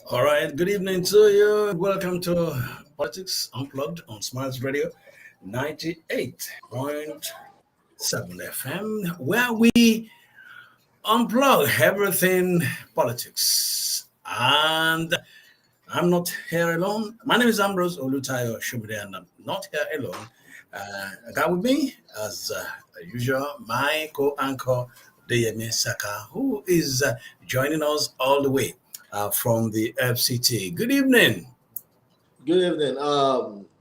All right, good evening to you. Welcome to Politics Unplugged on Smiles Radio 98.7 FM, where we unplug everything politics. And I'm not here alone. My name is Ambrose Olutayo Shumide, and I'm not here alone. I got with me, as usual, my co-anchor, Deyemi Saka, who is joining us all the way from the FCT. Good evening. Good evening.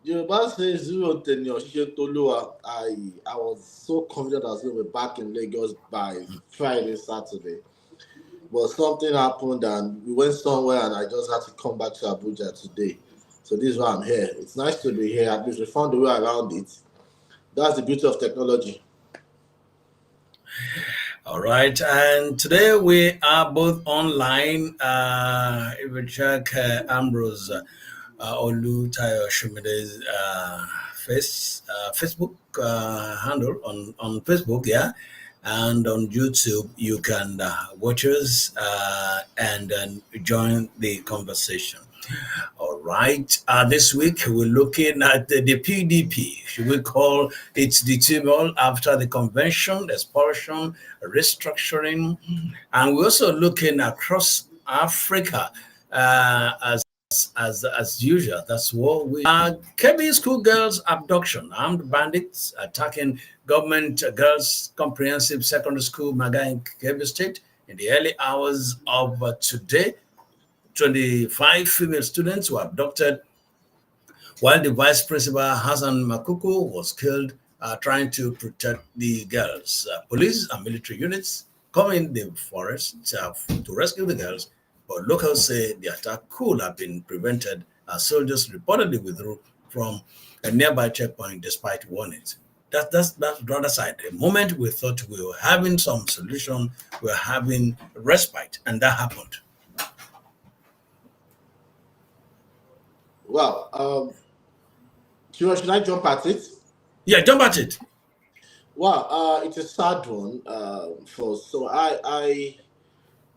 Yoruba says zero tenure Tolua. I was so confident I was going to be back in Lagos by Friday, Saturday. But something happened and we went somewhere and I just had to come back to Abuja today. So this is why I'm here. It's nice to be here. At least we found a way around it. That's the beauty of technology. All right, and today we are both online. If you check Ambrose Olutayo Shumide's Facebook handle on Facebook, yeah, and on YouTube, you can watch us and then join the conversation. All right. This week we're looking at the PDP. Should we call it the tumult after the convention, expulsion, restructuring, and we're also looking across Africa as usual. That's what we are. Kebbi schoolgirls abduction, armed bandits attacking government girls comprehensive secondary school Maga in Kebbi State in the early hours of today. 25 female students were abducted while the vice principal Hassan Makuku was killed trying to protect the girls. Police and military units come in the forest to rescue the girls, but locals say the attack could have been prevented as soldiers reportedly withdrew from a nearby checkpoint despite warnings. That's the other side. The moment we thought we were having some solution, we were having respite, and that happened. Wow. Should I jump at it? Yeah, jump at it. Wow. It's a sad one. I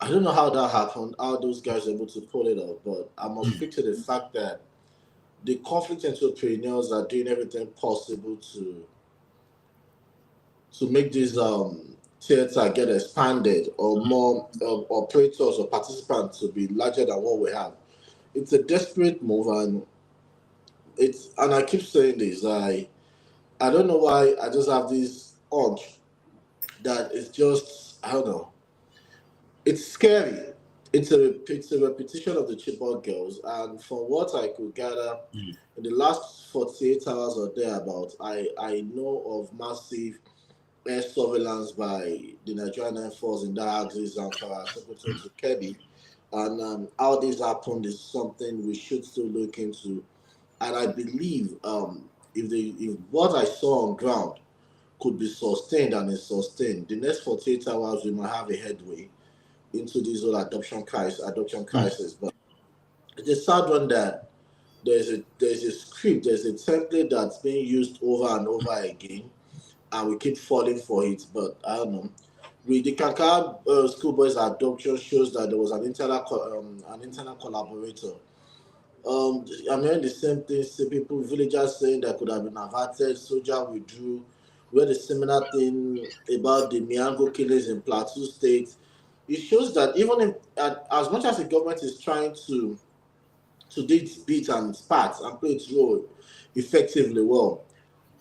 don't know how that happened, how those guys were able to pull it off, but I must speak to the fact that the conflict entrepreneurs are doing everything possible to make this theater get expanded or more operators or participants to be larger than what we have. It's a desperate move, and I keep saying this. I don't know why I just have this urge that it's just I don't know. It's scary. It's a repetition of the Chibok girls, and from what I could gather, in the last 48 hours or thereabout, I know of massive air surveillance by the Nigerian Air Force in that axis and Sokoto to Kebbi. And how this happened is something we should still look into. And I believe if what I saw on ground could be sustained and is sustained, the next 48 hours we might have a headway into this whole adoption crisis. But it's a sad one that there's a script, there's a template that's being used over and over again, and we keep falling for it. But I don't know. With the Kaka schoolboys adoption shows that there was an internal collaborator. I'm hearing the same thing. See people, villagers saying that could have been averted. Soldier withdrew. We had a similar thing about the Miango killings in Plateau State. It shows that even if, as much as the government is trying to do its bit and spat and play its role effectively well,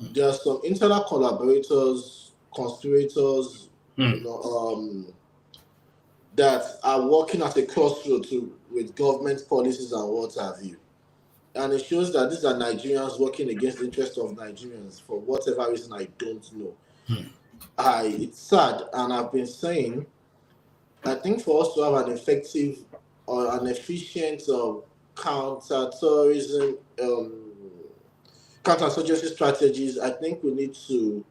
there are some internal collaborators, conspirators, that are working at a crossroads with government policies and what have you. And it shows that these are Nigerians working against the interest of Nigerians for whatever reason I don't know. It's sad, and I've been saying, I think for us to have an effective or an efficient counter-terrorism, counter-insurgency strategies, I think we need to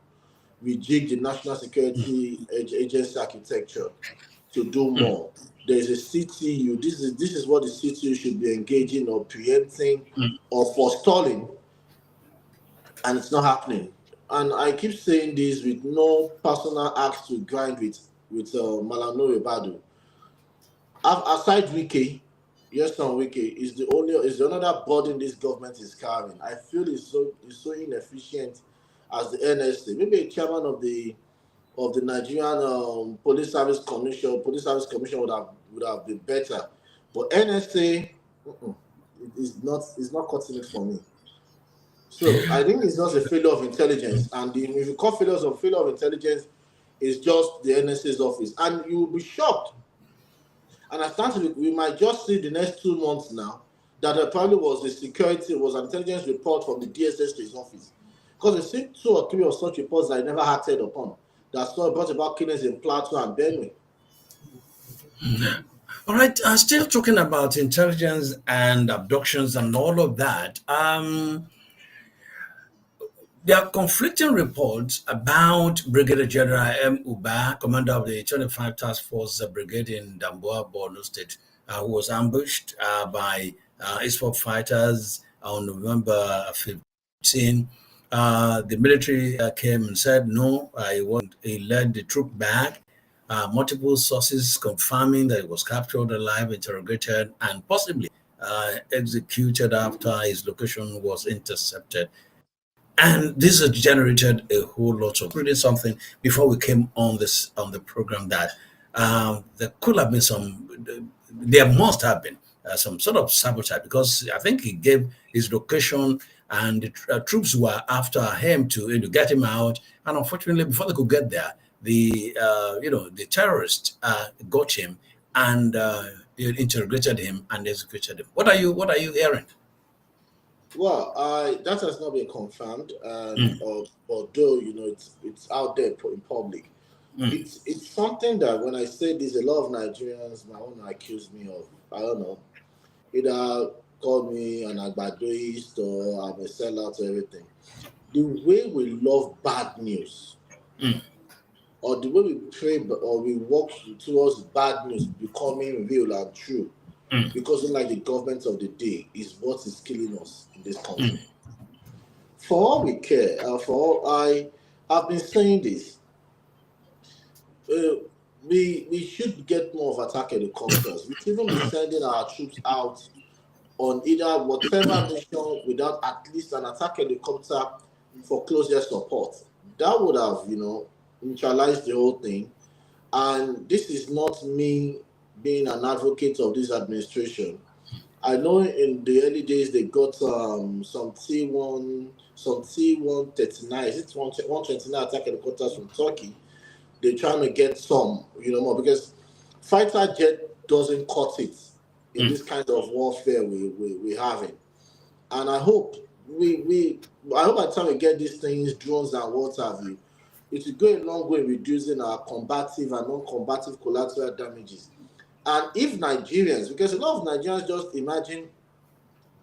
rejig the National Security Agency architecture to do more. There's a CTU. This is what the CTU should be engaging or preempting or forestalling, and it's not happening. and I keep saying this with no personal axe to grind with Malano Badu. Aside Wiki, yes, on Wiki is the another burden this government is carrying. I feel it's so inefficient as the NSA. Maybe a chairman of the Nigerian Police Service Commission would have been better, but NSA is not cutting it for me. So I think it's just a failure of intelligence, and if you call failure of intelligence, it's just the NSA's office, and you will be shocked. And I stand to we might just see the next 2 months now that apparently was an intelligence report from the DSS to his office, because they see 2 or 3 of such reports that I never acted upon. That's not about killings in Plateau and Benue. All right, still talking about intelligence and abductions and all of that. There are conflicting reports about Brigadier General M. Uba, commander of the 25 Task Force Brigade in Damboa, Borno State, who was ambushed by ISWAP fighters on November 15. The military came and said no, he wasn't. He led the troop back. Multiple sources confirming that he was captured alive, interrogated, and possibly executed after his location was intercepted. And this has generated a whole lot of reading something before we came on the program that there could have been there must have been some sort of sabotage, because I think he gave his location and the troops were after him to get him out. And unfortunately, before they could get there, the terrorists got him and interrogated him and executed him. What are you hearing? Well, that has not been confirmed, and although it's out there in public, Mm, it's something that when I say this, a lot of Nigerians might want to accuse me of. I don't know, either call me an agbadoist or I'm a sellout or everything. The way we love bad news, mm, or the way we pray or we work towards bad news becoming real and true, mm, because unlike the government of the day, is what is killing us in this country. mm, For all we care, for all I've been saying this, uh, we should get more of attack helicopters. We shouldn't be sending our troops out on either whatever mission without at least an attack helicopter for close air support. That would have, neutralized the whole thing. And this is not me being an advocate of this administration. I know in the early days they got some T-139, is it 129 attack helicopters from Turkey. They're trying to get some, more, because fighter jet doesn't cut it in mm. this kind of warfare we having. And I hope by the time we get these things, drones and what have you, it will go a long way in reducing our combative and non-combative collateral damages. And if Nigerians, because a lot of Nigerians just imagine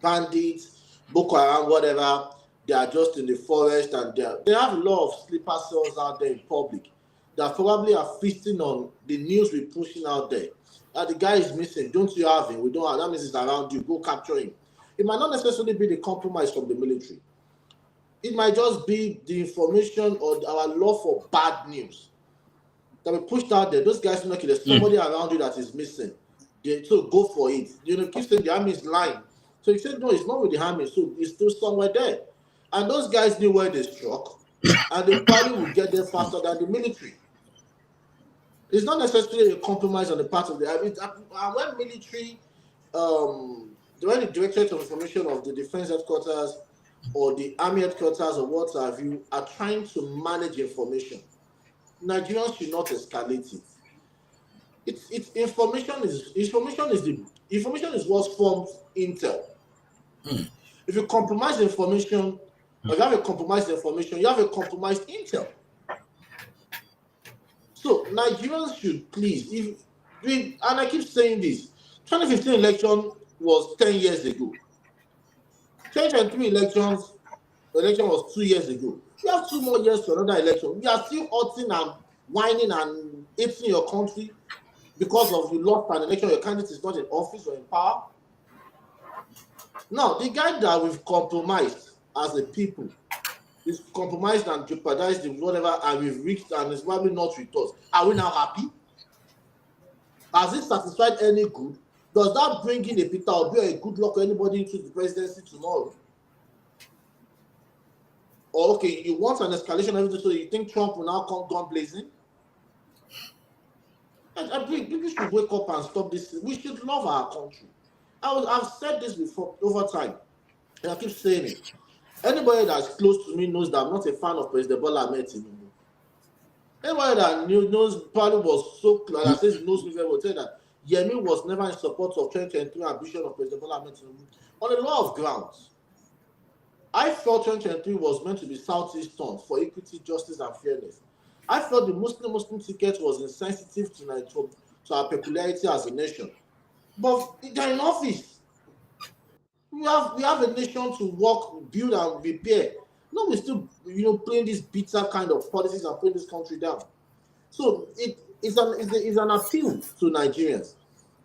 bandits, Boko Haram, whatever, they are just in the forest, and they have a lot of sleeper cells out there in public that probably are feasting on the news we're pushing out there. The guy is missing. Don't you have him? We don't have. That means he's around you. Go capture him. It might not necessarily be the compromise from the military. It might just be the information or our love for bad news that we pushed out there. Those guys know okay, there's somebody around you that is missing. So go for it. Keep saying the army is lying. So he said, no, it's not with the army. So it's still somewhere there. And those guys knew where they struck, and they probably would get there faster than the military. It's not necessarily a compromise on the part of the army. When military, when the Directorate of Information of the Defense Headquarters or the Army Headquarters or what have you are trying to manage information, Nigerians should not escalate it. It's information is what forms intel. If you compromise information, or you have a compromised information, you have a compromised intel. So Nigerians should please, and I keep saying this, 2015 election was 10 years ago. 2023 election was 2 years ago. We have 2 more years to another election. We are still hurting and whining and hating your country because of you lost an election, your candidate is not in office or in power. Now, the guy that we've compromised as a people It's compromised and jeopardized in whatever, and we've reached, and it's probably not with us. Are we now happy? Has it satisfied any good? Does that bring in a Peter Obi or a good luck or anybody into the presidency tomorrow? Or okay, you want an escalation of everything, so you think Trump will now come gun blazing? I think people should wake up and stop this. We should love our country. I've said this before over time, and I keep saying it. Anybody that's close to me knows that I'm not a fan of President Bola Ahmed Tinubu. Anybody that knows probably was so close, that says he knows me very well, tell that Yemi was never in support of 2023 ambition of President Bola Ahmed Tinubu on a lot of grounds. I felt 2023 was meant to be Southeast turn for equity, justice, and fairness. I felt the Muslim ticket was insensitive to our peculiarity as a nation. But they're in office. We have a nation to work, build, and repair. No, we're still playing this bitter kind of policies and putting this country down. So it's an appeal to Nigerians.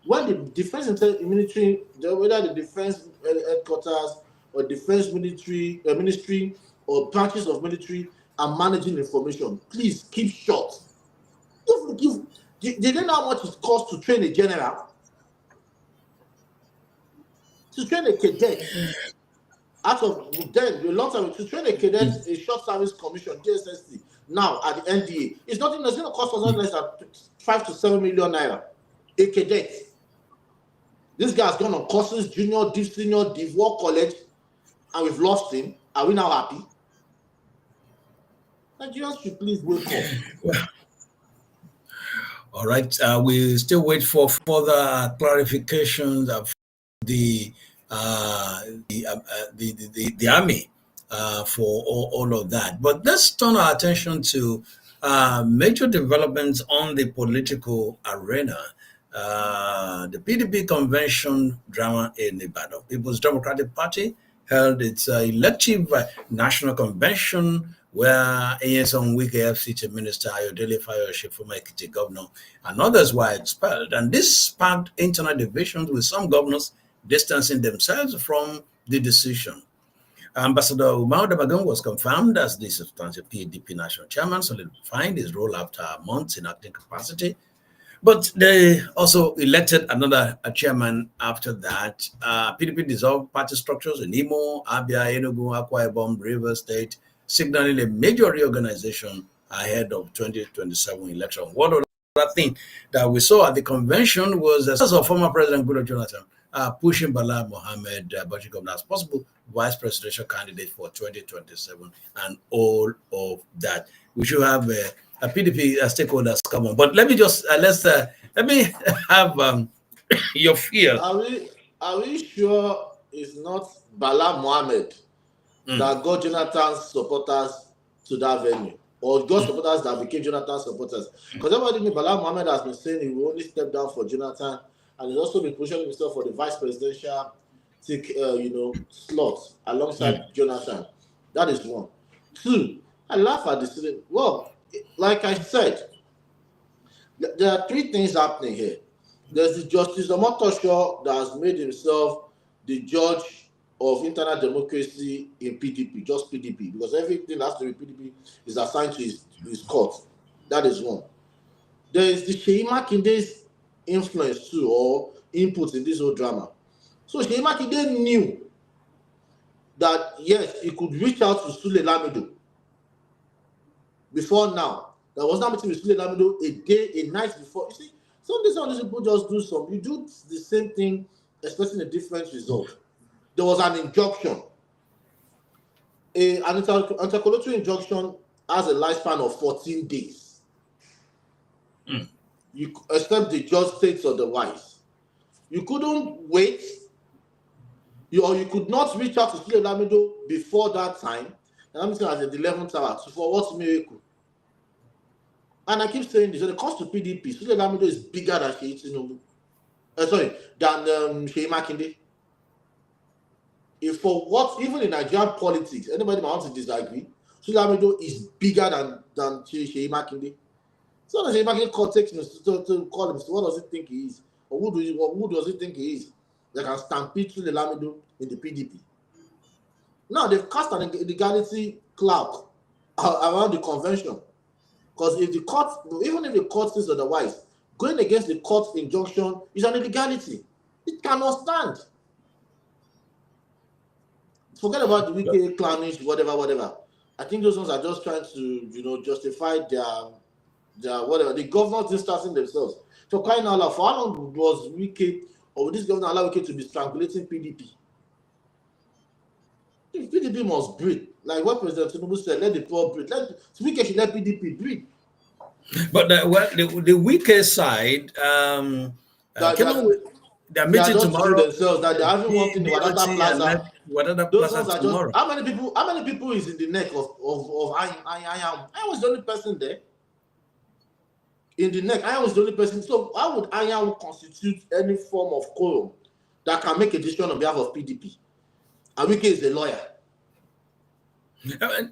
When the defense military, whether the defense headquarters or defense ministry or branches of military are managing information, please keep short. They don't know how much it costs to train a general, to train a cadet. Out of then a long time to train a cadet, a short service commission, JSSC, now at the NDA, it's going to cost us not less than 5 to 7 million naira. A cadet. This guy has gone on courses, junior, deep, senior, div, war college, and we've lost him. Are we now happy? Nigerians should please wake up. All right. We still wait for further clarifications of the army for all of that. But let's turn our attention to major developments on the political arena. The PDP convention drama in Ibadan. People's Democratic Party held its elective national convention where Nyesom Wike FCT Minister Ayodele Fayose, former Ekiti governor, and others were expelled. And this sparked internal divisions with some governors distancing themselves from the decision. Ambassador Umar Dabagun was confirmed as the substantive PDP national chairman, solidifying his role after months in acting capacity. But they also elected another chairman after that. PDP dissolved party structures in Imo, Abia, Enugu, Akwa Ibom, Rivers State, signaling a major reorganization ahead of 2027 election. One other thing that we saw at the convention was the of former President Goodluck Jonathan pushing Bala Mohammed Bashir as possible vice presidential candidate for 2027 and all of that. We should have a PDP stakeholders come on. But let me just let me have your feel. Are we sure it's not Bala Mohammed that got Jonathan's supporters to that venue, or got supporters that became Jonathan's supporters? Because everybody knew Bala Mohammed has been saying he will only step down for Jonathan, and he's also been positioning himself for the vice presidential slot alongside Jonathan. That is one. Two, I laugh at this. Well, like I said, there are three things happening here. There's the Justice Omotosho that has made himself the judge of internal democracy in PDP, just PDP, because everything that has to be PDP is assigned to his court. That is one. There is the Sheyi Makinde's influence too, or input in this whole drama. So Sheyi Makinde knew that yes, he could reach out to Sule Lamido before now. There was not meeting with Sule Lamido a night before. You see, some of these people just do you do the same thing, expecting a different result. There was an injunction. An interlocutory injunction has a lifespan of 14 days. You except the judge states otherwise. You couldn't wait. You could not reach out to Sule Lamido before that time. And I'm saying at the 11th hour for what miracle? And I keep saying this, when it comes to PDP, Sule Lamido is bigger than Sheyi Tinubu. Than Sheyi Makinde. Even in Nigerian politics, anybody might want to disagree, Sule Lamido is bigger than Sheyi Makinde. So does Sheyi Makinde takes him to call him, so what does he think he is? Or who does he think he is? That can stampede Sule Lamido in the PDP? Now they've cast an illegality cloud around the convention. Because if the court, even if the court says otherwise, going against the court's injunction is an illegality. It cannot stand. Forget about the wicked, clownish, whatever, whatever. I think those ones are just trying to, justify their whatever. The governors distancing themselves. So crying out loud, for how long was Wike or would this governor allow Wike to be strangulating PDP? If PDP must breathe, like what President Tinubu said, let the poor breathe. Wike should let PDP breathe. But the weakest side came up with their They are meeting just tomorrow. themselves that they haven't walked in the Wadata Plaza. Those ones are tomorrow. just how many people is in the neck of I was the only person there. In the neck, I was the only person. So how would I constitute any form of quorum that can make a decision on behalf of PDP? And Wike is a lawyer.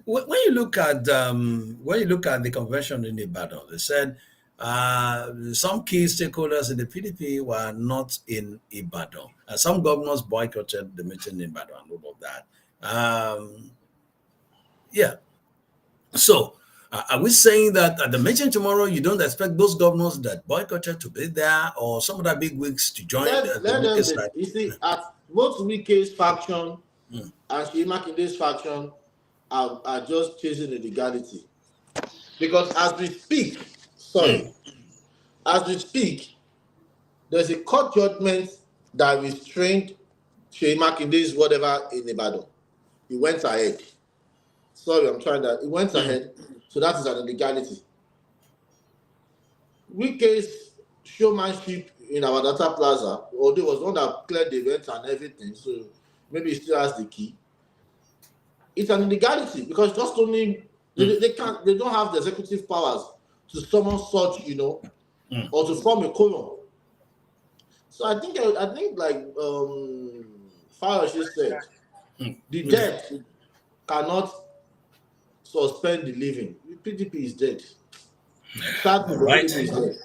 When you look at the convention in Ibadan, they said some key stakeholders in the PDP were not in Ibadan. Some governors boycotted the meeting in Ibadan and all of that. Yeah. So, are we saying that at the meeting tomorrow, you don't expect those governors that boycotted to be there, or some of the big wigs to join Let the them side? be. You see, at both Wike's faction and Seyi Makinde's faction are just chasing the legality. Because as we speak, there's a court judgment that restrained Seyi Makinde's whatever in Ibadan. He went ahead. Sorry, I'm trying that. He went ahead. So that is an illegality. Wike's showmanship in our data plaza, although it was one that cleared the event and everything, so maybe he still has the key. It's an illegality because just only they don't have the executive powers to summon such, or to form a quorum. So I think like Fayose said, the dead cannot suspend the living. PDP is dead. Sadly, the PDP is dead.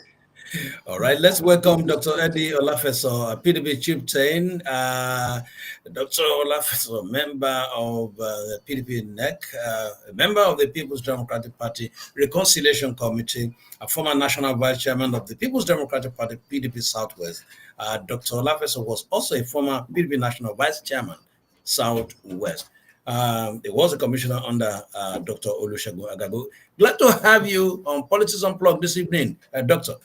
All right, let's welcome Dr. Eddie Olafeso, PDP chieftain. Dr. Olafeso, member of the PDP NEC, a member of the People's Democratic Party Reconciliation Committee, a former national vice chairman of the People's Democratic Party PDP Southwest. Dr. Olafeso was also a former PDP national vice chairman, Southwest. He was a commissioner under Dr. Olusegun Agago. Glad to have you on Politics Unplugged this evening, Doctor.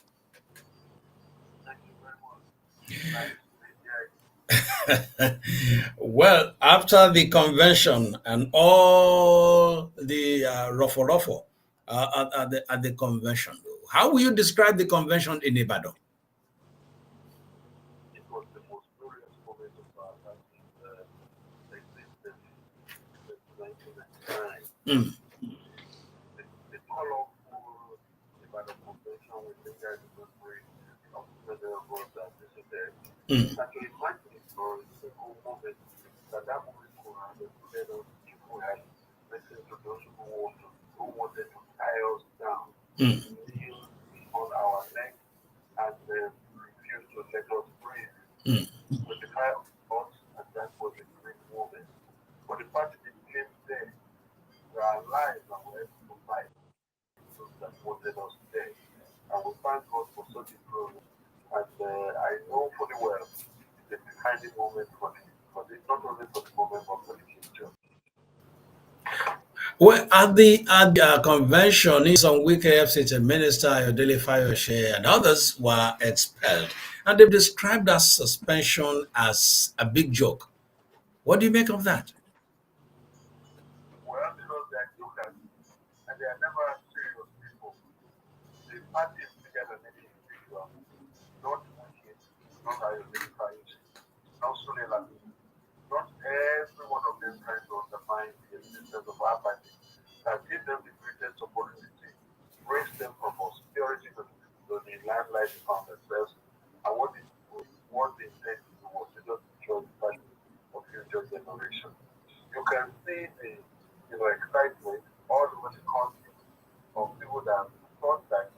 Well, after the convention and all the ruffle at the convention, how will you describe the convention in Ibadan? It was the most glorious moment of our existence since 1999. The colorful Ibadan convention with the guys who were of federal roads that visited. And to imagine it was a cool moment that moment could have led us if we had listened to those who wanted to tie us down, kneel on our neck, and refuse to let us breathe. But the fire of thoughts, and that was a great moment. But the fact that it came there, we are alive and we're able to fight those that wanted us dead. And we thank God for such a glory. And I know fully well it's a defining moment for not only for the moment but for the future. Well, at the convention, some weak FCT minister, Yodele Fayose, and others were expelled. And they've described that suspension as a big joke. What do you make of that? Well, because they are jokers and they are never serious people. The party is bigger than any individual. Not wicked, not Ayodele Fayose, not Sunela. Not every one of them trying to undermine the existence of our party. That give them the greatest opportunity, raise them from obscurity to the limelight they found themselves. And what they intend to do was to just destroy the party of future generations. You can see the excitement all over the country of people that thought that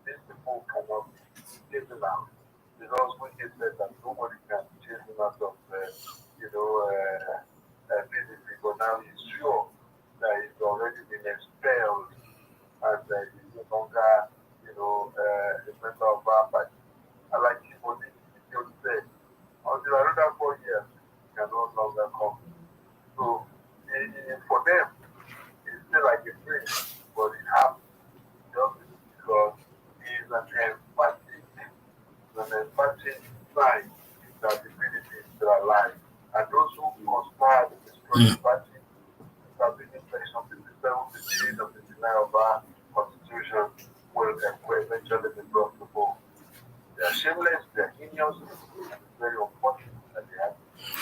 these people cannot be taken out. Because when they said that nobody can chase them out of PDP, but now he's sure that he's already been expelled and he's no longer, a member of our party. And like Timothy said, until another 4 years, he can no longer come. So for them, it's still like a dream, but it happens just because he is an emphatic sign that the PDP is still alive. And those who conspire to destroy the party have been in section 57, 58, and 59 of our constitution will eventually be brought to book. They are shameless, they are heinous, and it's very unfortunate that they have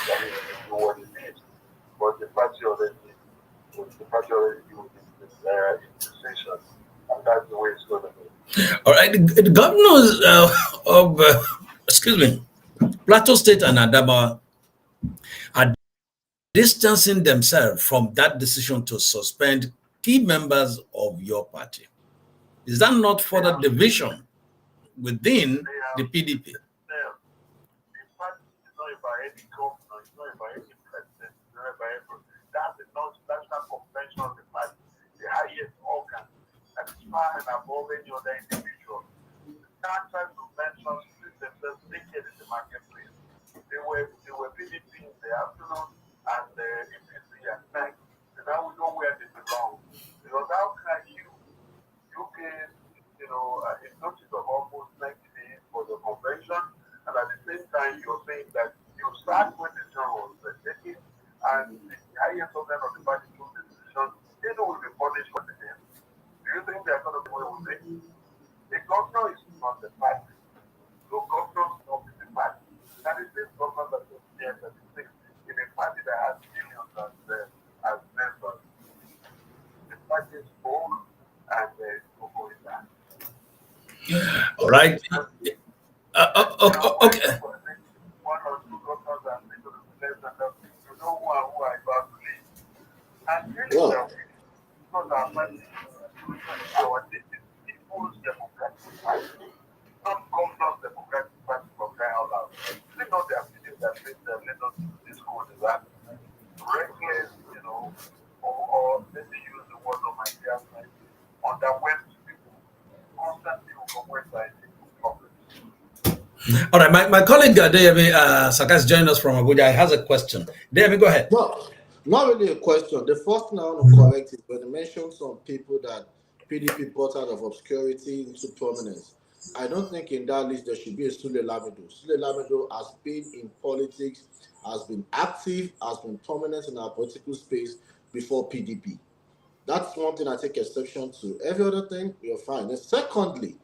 that is what it is. But the party already used its decision, and that's the way it's going to be. All right, the governors of, excuse me, Plateau State and Adamawa are distancing themselves from that decision to suspend key members of your party. Is that not further division within the PDP? The party is not about any governor, it's not about any president, it's not about any. That's the national convention of the party, the highest organ, that is far and above any other individual. National conventions split themselves naked in the marketplace. They were PDP in the afternoon and the APC at night. And now we know where they belong. Because how can you get, a notice of almost 90 days for the convention, and at the same time you're saying that you start when the decision was taken, and the highest organ of the party took the decision, they know will be punished for the day. Do you think they're going to be away with it? The governor is not the party. No governor is not the party. That is this governor that is here that is in a party that has millions as members. The party is old and there is no going back. All right. Okay. One or two governors are people who less than that. You know who are about to leave. And really, because our party, our people's democratic party, not governors democratic party for crying out loud. They know their opinion that says that let us do this code is that reckless, or let me use the word of my dear friend, underwhelmed people, constantly overwhelmed by problems. All right, my colleague Deyemi Sakas joined us from Abuja. He has a question. Deyemi, go ahead. Well, not really a question. The first thing I want to correct is when you mentioned some people that PDP brought out of obscurity into prominence. I don't think in that list there should be a Sule Lamido. Sule Lamido has been in politics, has been active, has been prominent in our political space before PDP. That's one thing I take exception to. Every other thing, you're fine. And secondly,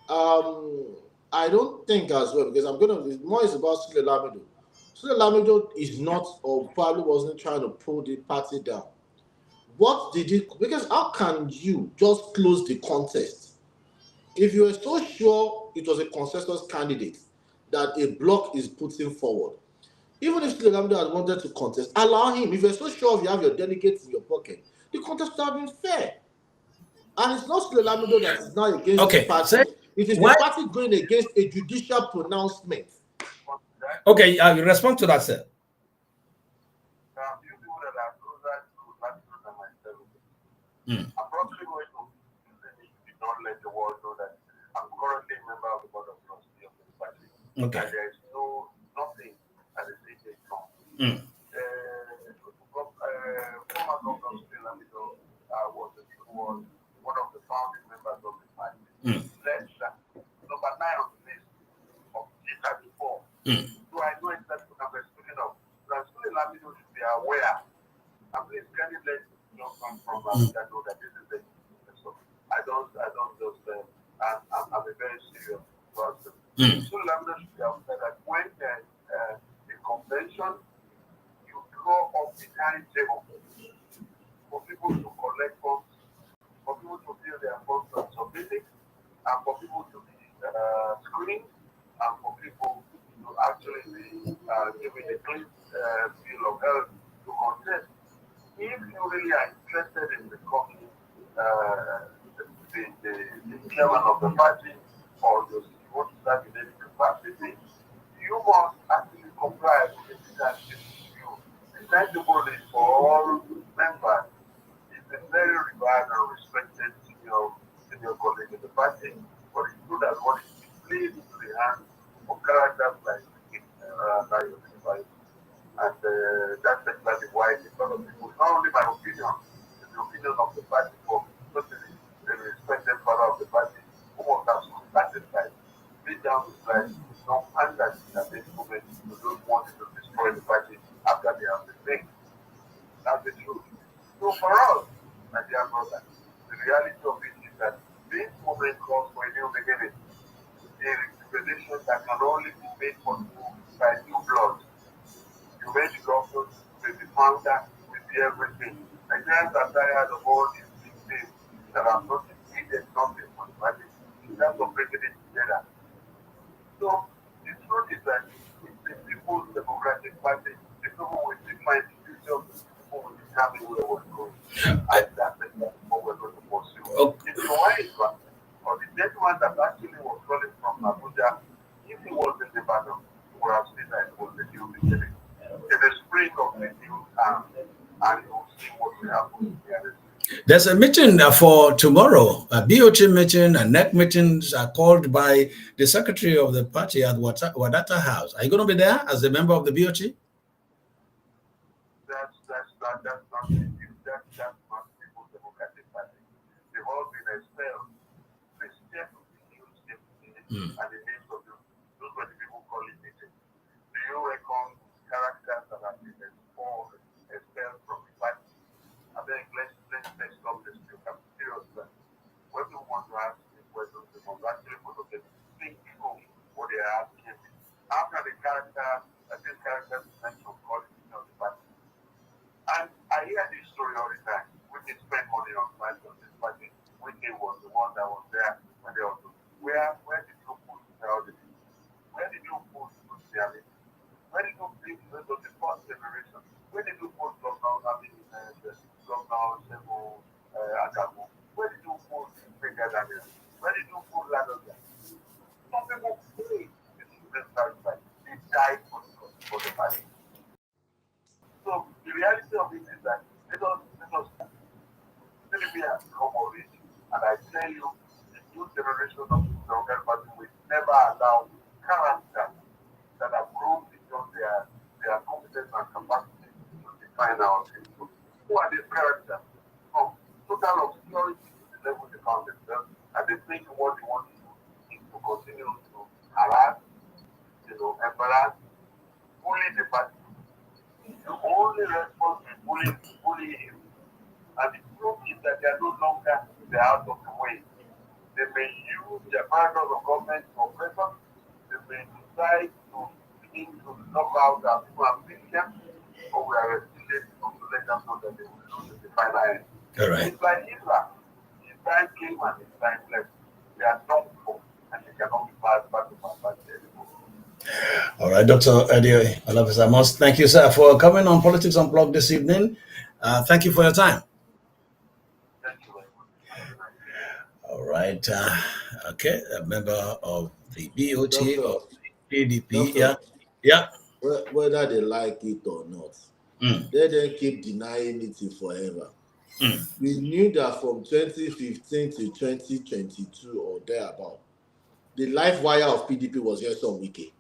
I don't think as well, because more is about Sule Lamido. Sule Lamido is not, or probably wasn't trying to pull the party down. What did it, because how can you just close the contest? If you are so sure it was a consensus candidate that a bloc is putting forward, even if Sule Lamido had wanted to contest, allow him. If you're so sure you have your delegates in your pocket, the contest would have been fair. And it's not Sule Lamido that is now against the party. It is the party going against a judicial pronouncement. Okay, you respond to that, sir. You people that are closer to Latino than myself, I'm probably going to did not let the world know that I'm currently a member of the board of trustees of the party. Okay. And there is nothing at the CJ from. Former governor Sule Lamido was one of the founding members of the party. Less than number 9 on the list of G34. So I know exactly what I'm speaking of. That Sule Lamido should be aware. And please can you let come from that know that this is the so I don't just I'm a very serious person. Sule Lamido should be aware that when there's a convention, you draw up the timetable for people to collect funds, for people to fill their funds and submit it, and for people to be screened, and for people to actually be given a clean bill of health to contest. If you really are interested in becoming the chairman of the party, or you want to start in any capacity, you must actually comply with the timetable. The timetable is for all bad. He's a very regarded and respected senior colleague in the party, but it's true that what is played into the hands of characters like Layo and that's exactly why a lot of people, not only my opinion, it's the opinion of the party, for certainly the respected father of the party, who was have started by beat down his life, no anger at this moment to those wanting to destroy the party after they have been made. That's the truth. So for us, my dear brother, the reality of it is that this movement calls for a new beginning, a rejuvenation that can only be made possible by new blood. You made the government, the founder, with the everything. Nigerians are tired of all these big things that are not needed, nothing for the party. That's what bringing it together. So the truth is that it's the People's Democratic Party, the people will define the future, the people will determine where we're going. And that's what we're going to pursue. Okay. If you want it, or the gentleman that actually was calling from Abuja, if he was in the battle, he would have seen that it was the new beginning. In the spring of the new term, and you will see what will happen here. There's a meeting for tomorrow. A BOT meeting and NEC meetings are called by the secretary of the party at Wadata House. Are you going to be there as a member of the BOT? That's not the People's Democratic Party. They've all been expelled. The step of the news and the names of those were the people calling meeting. Do you reckon characters that have been expelled from the party? I think let's stop this. I'm serious that when we want to ask these questions, we must actually put up the think through what they are asking. After the these characters mentioned calling of the party. And I hear this story all the time. We can spend money on fights on this party. Whitney was the one that was there when they also. Where did you put the audit? Where did you put the audit? Where did you bring the first generation? Where did you put Governor Sevo Agamu? Where did you put Finger Daniel? Where did you put Ladoja? Some people say the children sacrifice. They died for the party. So the reality of it is that let us Philippines has come of it. And I tell you, the new generation of the Democratic Party will never allow characters that have grown beyond their competence and capacity to define our people. Who are these characters? From total obscurity to the level they found themselves, and they think what they want to do is to continue to harass, embarrass, bully the party. The only response is bully him. And the proof is that they are no longer out of the way. They may use their powers of government for pressure. They may decide to begin to knock out our people and beat them, or we are still able to let them know that they will lose the final end. All right. It's like Hitler. His time came and his time left. They are done for, and they cannot be passed back to my party anymore. All right, Dr. Eddie Alafisamos, thank you, sir, for coming on Politics Unplugged this evening. Thank you for your time. Thank you very much. All right. Okay, a member of the BOT Doctor, of the PDP. Doctor, Yeah. whether they like it or not, they then keep denying it forever. We knew that from 2015 to 2022 or thereabout, the life wire of PDP was just on wiki.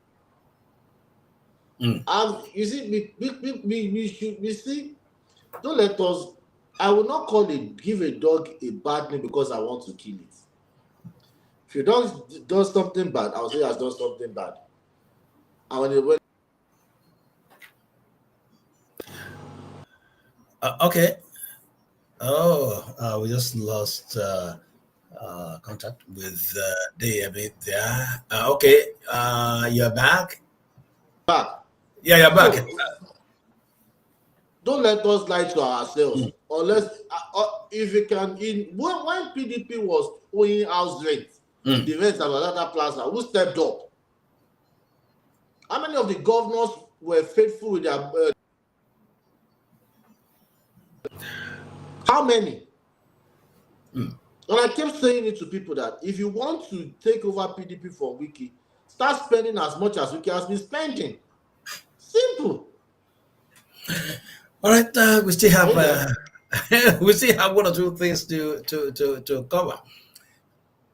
And you see, we see, don't let us, I will not give a dog a bad name because I want to kill it. If you don't do something bad, I'll say it has done something bad. And when Okay. Oh, we just lost contact with David there. Okay. You're back. Yeah, you're back. So, don't let us lie to ourselves. Unless, if you can, when PDP was owing house rent, the rent at Wadata Plaza, who stepped up? How many of the governors were faithful with their? How many? And I kept saying it to people that if you want to take over PDP from Wiki, start spending as much as Wiki has been spending. Simple. All right, we still have we still have one or two things to cover.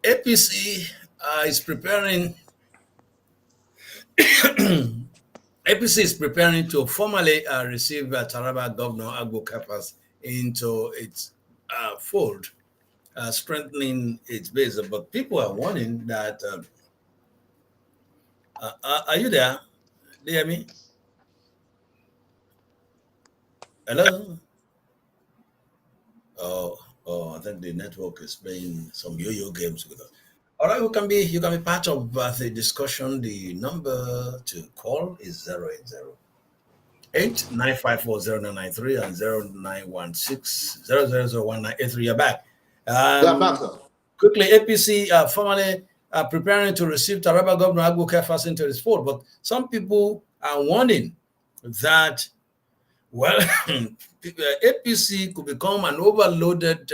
APC is preparing. APC is preparing to formally receive Taraba Governor Agbo Kapas into its fold, strengthening its base. But people are warning that. Are you there? Do you hear me? Hello? I think the network is playing some yo-yo games with us. All right, you can be part of the discussion. The number to call is 080 8954093 and 0916 You're back. Yeah, back, Um, sir. Quickly, APC formally preparing to receive Taraba Governor Agbo Kefas into its fold, but some people are warning that, well, APC could become an overloaded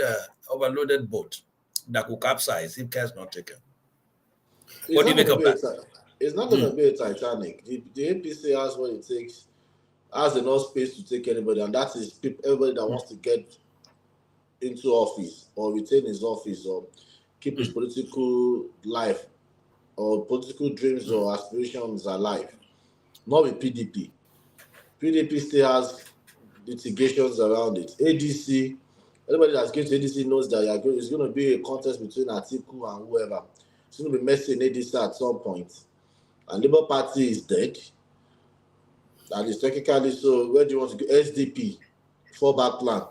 boat that could capsize if care is not taken. It's What do not you make going to of be that? it's not going Hmm. to be a Titanic. The APC has what it takes, has enough space to take anybody, and that is everybody that wants to get into office or retain his office or keep his political life or political dreams or aspirations alive. Not with PDP. PDP still has litigations around it. ADC, anybody that's going to ADC knows that it's going to be a contest between Atiku and whoever. It's going to be messy in ADC at some point. And Labour Party is dead. That is technically so. Where do you want to go? SDP, fallback plan.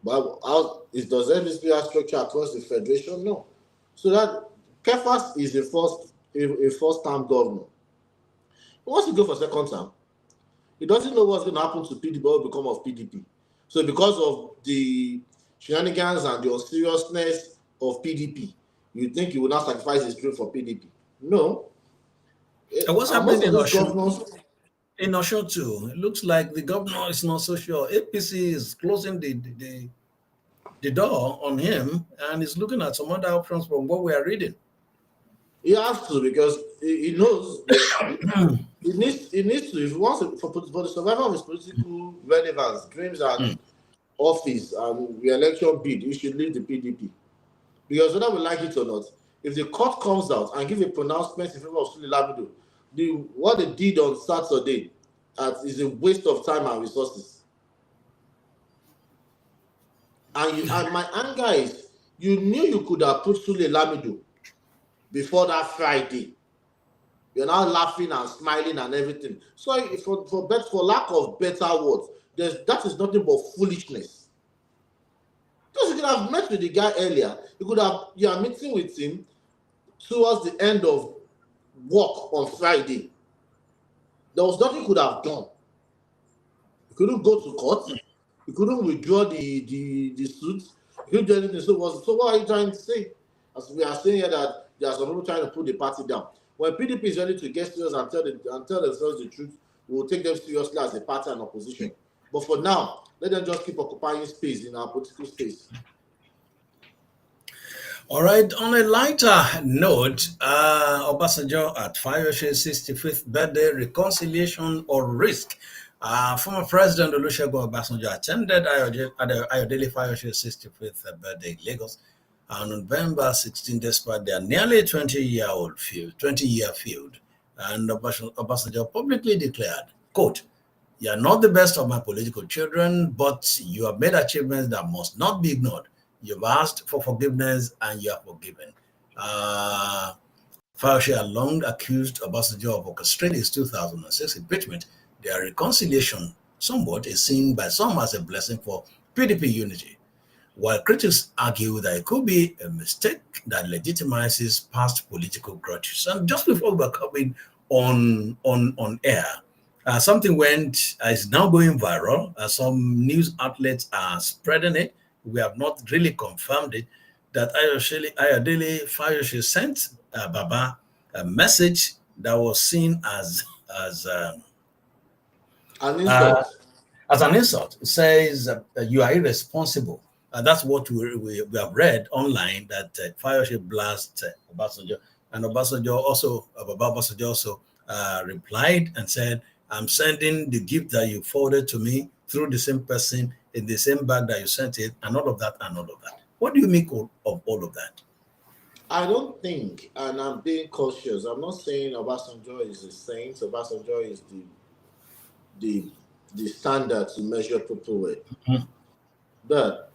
But does SDP have structure across the federation? No. So that Kefas is a first time governor. He wants to go for second term. He doesn't know what's going to happen to PDP, what will become of PDP. So because of the shenanigans and the unseriousness of PDP, you think he will not sacrifice his dream for PDP? No. And what's And most happening of in these Oshun? governors, In Oshun too, it looks like the governor is not so sure. APC is closing the door on him and is looking at some other options from what we are reading. he has to because he knows he needs to if he wants to, for the survival of his political relevance, dreams and office and re-election bid, he should leave the PDP. Because whether we like it or not, if the court comes out and give a pronouncement in favor of Sule Lamido, what they did on Saturday is a waste of time and resources. And my anger is, you knew you could have put Sule Lamido before that Friday. You're now laughing and smiling and everything. So for lack of better words, that is nothing but foolishness. Because you could have met with the guy earlier. You are meeting with him towards the end of work on Friday. There was nothing you could have done. You couldn't go to court. You couldn't withdraw the suit. You couldn't do anything. So what are you trying to say? As we are saying here that there are some people trying to put the party down. When PDP is ready to get serious and tell themselves the truth, we will take them seriously as a party and opposition. But for now, let them just keep occupying space in our political space. All right, on a lighter note, Obasanjo at Fayoshe's 65th birthday, reconciliation or risk. Former President Olusegun Obasanjo attended Ayodele Fayoshe's 65th birthday in Lagos on November 16, despite their nearly 20-year feud. And Obasanjo publicly declared, quote, "You are not the best of my political children, but you have made achievements that must not be ignored. You've asked for forgiveness and you are forgiven." Fauci had long accused Obasanjo of orchestrating his 2006 impeachment. Their reconciliation somewhat is seen by some as a blessing for PDP unity, while critics argue that it could be a mistake that legitimizes past political grudges. And just before we were coming on air, something is now going viral. Some news outlets are spreading it. We have not really confirmed it, that Ayodele Fayoshe sent Baba a message that was seen as um, An uh, insult. as an insult. It says you are irresponsible. That's what we have read online, that Fayoshe blast Obasanjo. And Baba Obasanjo also replied and said, I'm sending the gift that you forwarded to me through the same person in the same bag that you sent it, and all of that, and all of that. What do you make of all of that? I don't think, and I'm being cautious. I'm not saying Obasanjo is a saint. Obasanjo is the the standard to measure people with. Mhm. But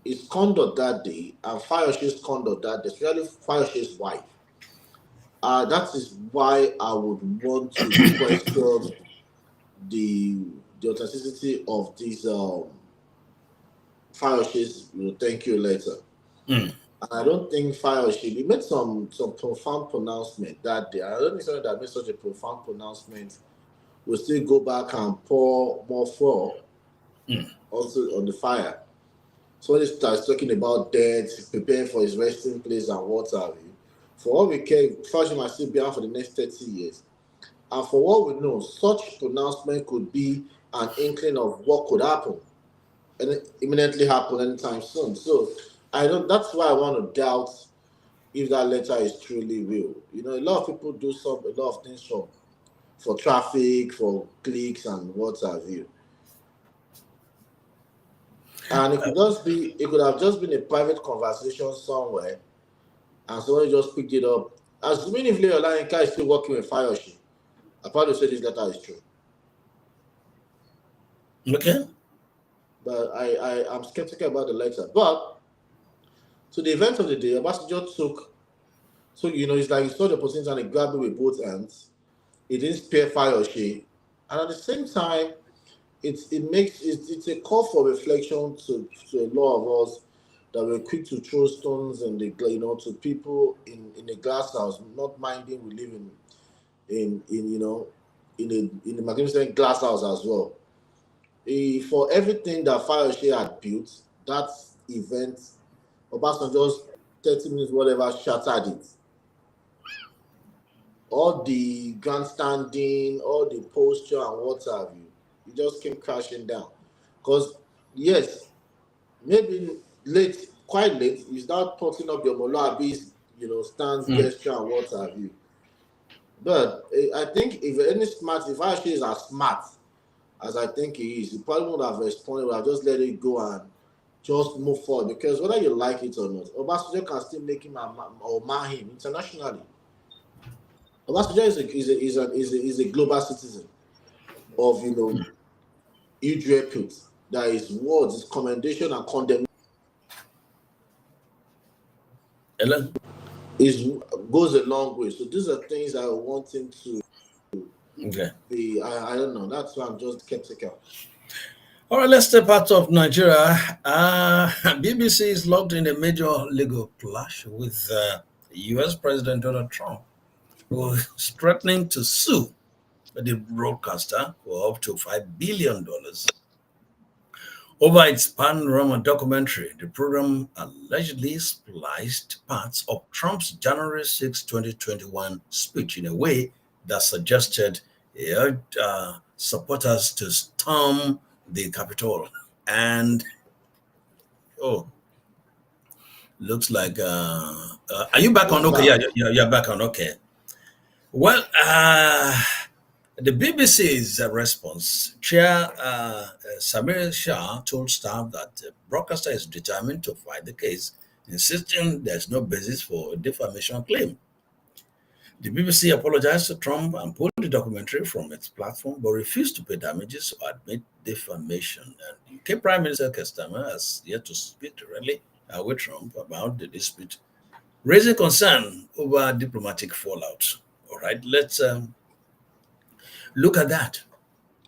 his conduct that day and Fayoshe's conduct that day, especially Fayoshe's wife, that is why I would want to question the the authenticity of these Fayoshe's thank you letter. Mm. And I don't think Fayoshe, he made some profound pronouncement that day. I don't think someone that made such a profound pronouncement will still go back and pour more fuel Mm. also on the fire. So when he starts talking about death, preparing for his resting place and what have you, for all we care, Fauci might still be on for the next 30 years. And for what we know, such pronouncement could be an inkling of what could happen and it imminently happen anytime soon. So I don't that's why I want to doubt if that letter is truly real. A lot of people do a lot of things for traffic, for clicks and what have you. And it could have just been a private conversation somewhere and somebody just picked it up. Assuming if Leo Olayinka is still working with Fayoshi, I probably say this letter is true. Okay. But I'm skeptical about the letter. But to the event of the day, Obasanjo it's like he saw the opportunity and he grabbed it with both hands. He didn't spare Fayoshi. And at the same time, it's a call for reflection to a lot of us that we're quick to throw stones in to people in a glass house, not minding we live in a magnificent glass house as well. For everything that Fayoshe had built, that event, Obasanjo's 30 minutes whatever shattered it. All the grandstanding, all the posture and what have you, it just came crashing down. Because yes, maybe late, quite late, you start putting up your Molabi's, stance, Mm. gesture, and what have you. But I think if actually is as smart as I think he is, he probably would have responded, would have just let it go and just move forward. Because whether you like it or not, Obasanjo can still make him or mar him internationally. Obasanjo is a global citizen of huge repute. That his words, his commendation and condemnation Hello? is goes a long way. So these are things I want him to Okay. be. I don't know. That's why I'm just skeptical. All right, let's step out of Nigeria. BBC is locked in a major legal clash with US President Donald Trump, who is threatening to sue the broadcaster for up to $5 billion over its panorama documentary. The program allegedly spliced parts of Trump's January 6, 2021 speech in a way that suggested he urged supporters to storm the Capitol. And, oh, looks like, are you back Yeah, on? I'm Okay, back. yeah, you're back on. Okay. Well, the BBC's response, Chair Samir Shah told staff that the broadcaster is determined to fight the case, insisting there's no basis for a defamation claim. The BBC apologized to Trump and pulled the documentary from its platform, but refused to pay damages or admit defamation. And UK Prime Minister Keir Starmer has yet to speak directly with Trump about the dispute, raising concern over diplomatic fallout. All right, let's look at that.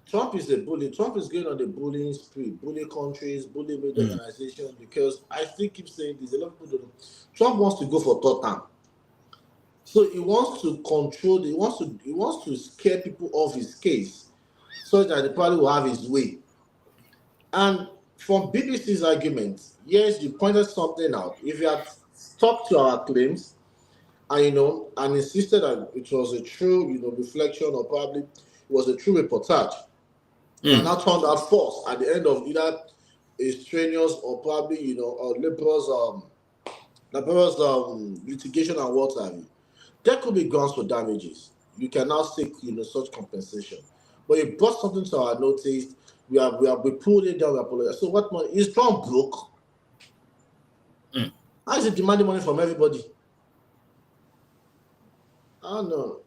Trump is a bully. Trump is going on the bullying spree, bully countries, bully media Mm. organizations. Because I still keep saying this. A lot of people don't know. Trump wants to go for third term. So he wants to control. He wants to scare people off his case, so that the party will have his way. And from BBC's argument, yes, you pointed something out. If you had stuck to our claims and and insisted that it was a true, reflection or probably it was a true reportage, and Mm. now turned out false at the end of either a strenuous or probably or laborious litigation and what have you, there could be grounds for damages. you can now seek, such compensation. But you brought something to our notice. We pulled it down. We apologize. So what money is Trump broke? Mm. How is he demanding money from everybody? I don't know.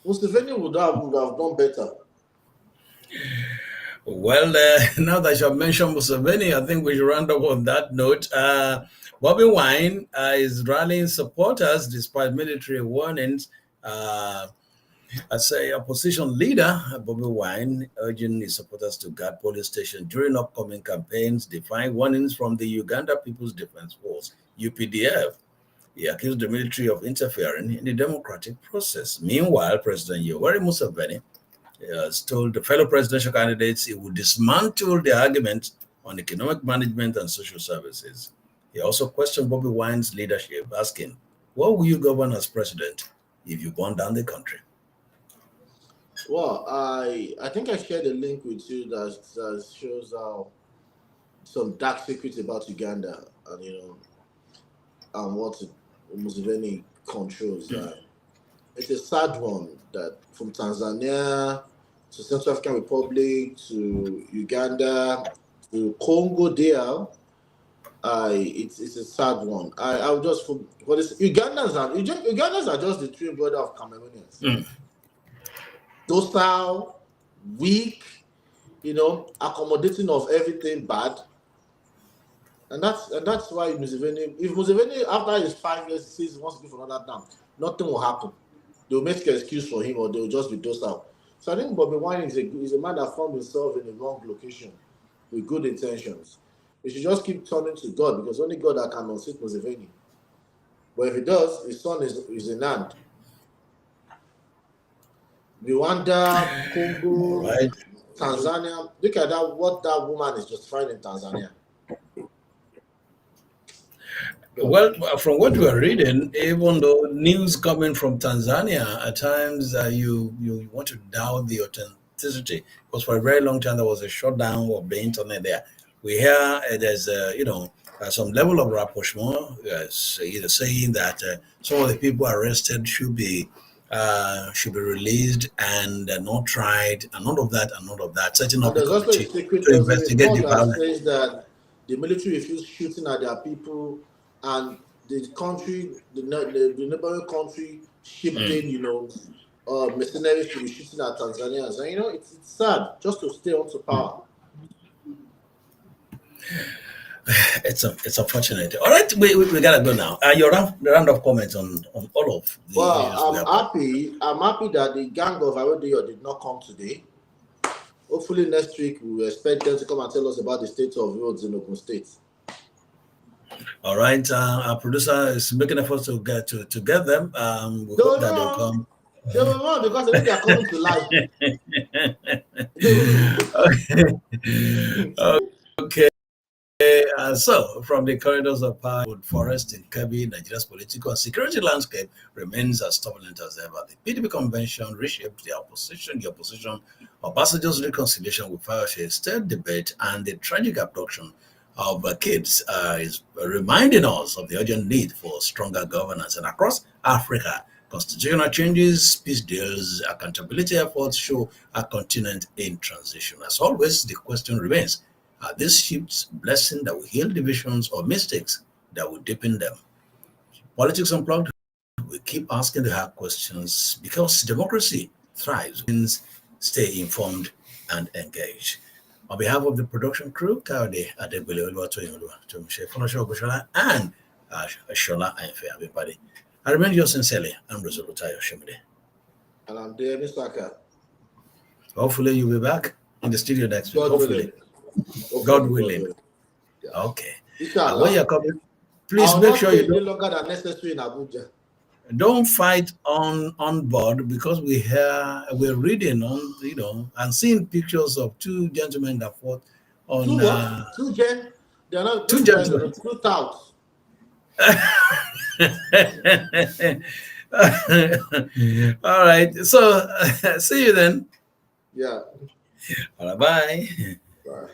Museveni would have done better. Well, now that you have mentioned Museveni, I think we should round up on that note. Bobby Wine is rallying supporters despite military warnings. Uh, I say opposition leader Bobby Wine urging his supporters to guard police stations during upcoming campaigns, defying warnings from the Uganda People's Defense Force (UPDF). He accused the military of interfering in the democratic process. Meanwhile, President Yoweri Museveni has told the fellow presidential candidates he would dismantle the argument on economic management and social services. He also questioned Bobby Wine's leadership, asking, "What will you govern as president if you burn down the country?" Well, I think I shared a link with you that shows how some dark secrets about Uganda and what Museveni controls. It's a sad one that from Tanzania to Central African Republic to Uganda to Congo DR. It's a sad one. I will just for this Ugandans are just the twin brother of Cameroonians. Mm. Docile, weak, accommodating of everything bad. And that's why Museveni, if Museveni after his 5 years says he wants to go for another term, nothing will happen. They'll make an excuse for him or they'll just be docile. So I think Bobby Wine is a man that found himself in the wrong location with good intentions. We should just keep turning to God because only God that can unseat Museveni. But if he does, his son is in hand. Rwanda, Congo, Right. Tanzania. Look at that, what that woman is justifying in Tanzania. Well, from what we are reading, even though news coming from Tanzania, at times you want to doubt the authenticity because for a very long time there was a shutdown of the internet there. We hear there's some level of rapprochement, either saying that some of the people arrested should be released and not tried, and none of that, and none of that. Setting And up a there's also a committee secret, to there's a investigate report the that violence. says that the military refused shooting at their people and the neighboring country shipped in, mercenaries to be shooting at Tanzanians. And it's sad just to stay on to power. It's unfortunate. All right, we gotta go now. Your round of comments on all of the Well, issues we have covered. I'm happy that the gang of Arodeyo did not come today. Hopefully next week we expect them to come and tell us about the state of roads in Ogun State. All right, our producer is making efforts to get them. We They hope will that they'll run. come. They will run because they know they are coming to life. Okay. So, from the corridors of power, forest in Kebbi, Nigeria's political and security landscape remains as turbulent as ever. The PDP convention reshaped the opposition, Obasanjo's reconciliation with Fayose, state debate, and the tragic abduction of kids is reminding us of the urgent need for stronger governance. And across Africa, constitutional changes, peace deals, accountability efforts show a continent in transition. As always, the question remains, are these shifts blessings that will heal divisions or mistakes that will deepen them? Politics Unplugged, we keep asking the hard questions because democracy thrives when stay informed and engaged. On behalf of the production crew, Kaode Adegbele Oluwatoyin Tumshe Fonosho Goshola and Shola Ainfe, everybody. I remain yours sincerely. I'm Rosolutayo Shemide. And I'm there, Mr. Aka. Hopefully, you'll be back in the studio next week. God Hopefully. willing. God willing. Yeah. Okay. Inshallah. When you're coming, please I'll make not sure stay you any don't, longer than necessary in Abuja. don't fight on board because we're reading on and seeing pictures of two gentlemen that fought Two on what? Two gen? They're not two those guys are gentlemen. two touts. All right. So see you then. Yeah. All right, bye. Bye.